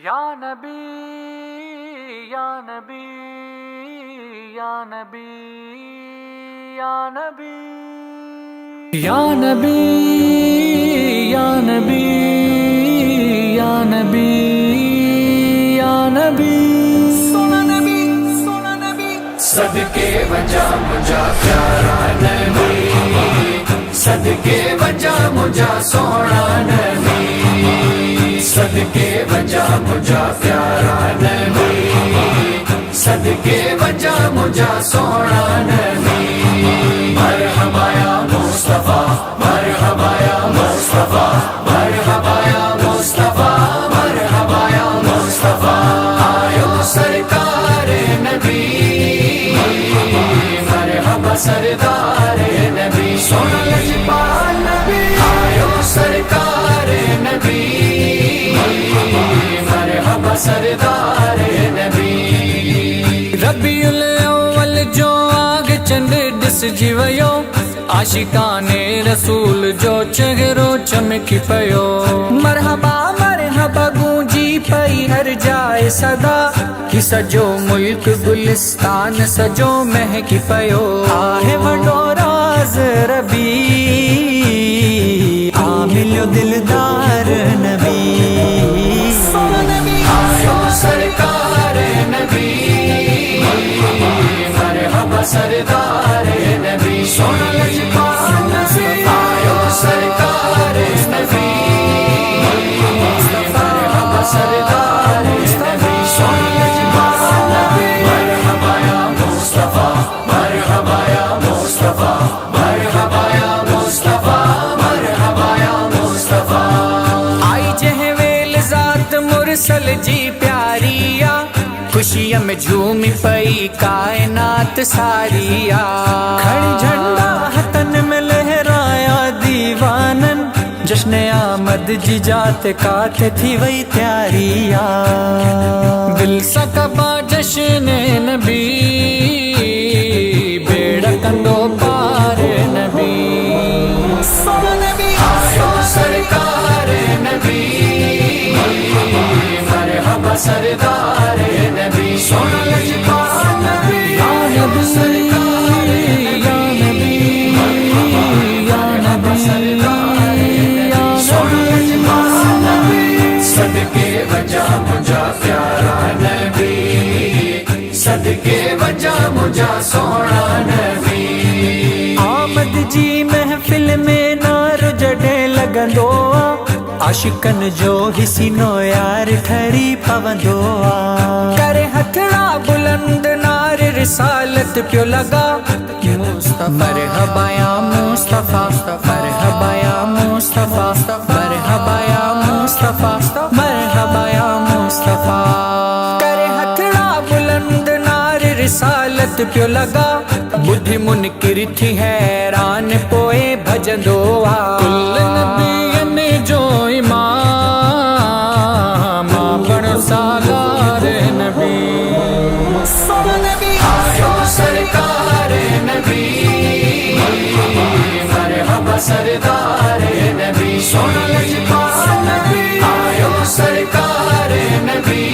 یا نبی یا نبی یا نبی یا نبی یا نبی یا نبی یا نبی یا نبی سونا نبی سونا نبی صدقے وجہ مجھا پیارا نبی صدقے وجہ مجھا سونا نبی صدقے وجہ مجھا پیارا نبی صدقے وجہ مجھا سونا نبی مرحبا یا مصطفیٰ مرحبا یا مصطفیٰ مرحبا یا مصطفیٰ مرحبا یا مصطفیٰ آیو سرکار نبی مرحبا سردار نبی سونا لجپال نبی آیو سرکار نبی مرحبا سردار نبی ربیع الاول جو آگ چند ڈس جیویو عاشقان رسول جو چہرو چمکی پیو مرحبا مرحبا گونجی پئی ہر جائے صدا کی سجو ملک گلستان سجو مہکی پیو آہ وڈو راز ربی عامل دلدار نبی سونا نبی آیو سرکار نبی مرحبا سردار نبی سونا لجپال نبی آیو سرکار نبی مرحبا سردار نبی سونا لجپال نبی مرحبا یا مصطفیٰ مرحبا یا مصطفیٰ مرحبا یا مصطفیٰ مرحبا یا مصطفیٰ آئی جہویل ذات مرسل جی پیاریا خوشیاں میں جھومی پئی کائنات ساریا کھڑی جھنڈا ہتن میں لہرایا دیوانن جشن آمد جی جات کاتھ تھی وہی تیاریا دل سکبا جشن نبی بیڑا کندو پار نبی سونا نبی آیو سرکار نبی مرحبا سردار نبی سونا لجپال نبی آیو سرکار نبی یا نبی سردار نبی سونا لجپال نبی صدقے وجہ مجھا پیارا نبی صدقے وجہ مجھا سونا نبی آمد جی محفل میں نار جڑے لگندو عاشقن جو ہسی نو یار ٹھری پوندو کرے ہتھڑا بلند نار رسالت پیو لگا مرحبا یا مصطفیٰ مرحبا یا مصطفیٰ مرحبا یا مصطفیٰ مرحبا یا مصطفیٰ کرے ہتھڑا بلند نار رسالت پیو لگا بدھی منکر تھی حیران پوئے بھجندو کل نبی جو امام بڑو سالار نبی سونا نبی آیو سرکار نبی مرحبا سردار نبی سونا لجپال نبی آیو سرکار نبی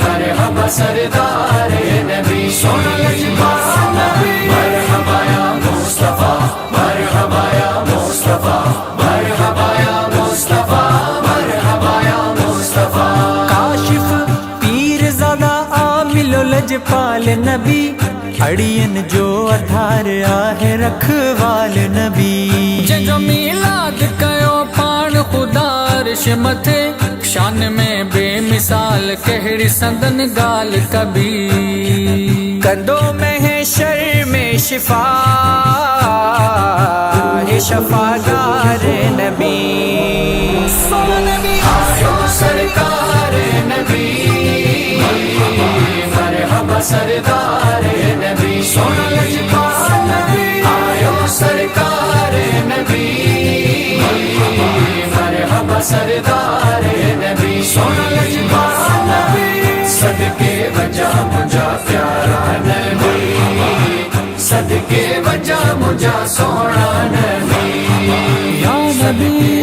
مرحبا سردار نبی سونا لجپال نبی مرحبا یا مصطفیٰ مرحبا یا مصطفیٰ مرحبا یا مصطفیٰ مرحبا یا مصطفیٰ کاشف پیر زادہ عامل و لجپال نبی اڑین جو ادھار آہ رکھوال نبی جو میلاد کیو پان خدا عرش متھے شان میں بے مثال کہڑی سندن گال کبھی کندوں میں ہے شر میں شفا ہے شفاعتار نبی سونا نبی آیو سرکار نبی مرحبا سردار نبی سونا لجپال نبی آیو سرکار نبی مرحبا سردار نبی سونا لجپال نبی صدقے وجہ مجھا پیارا نبی صدقے وجہ مجھا سونا نبی یا نبی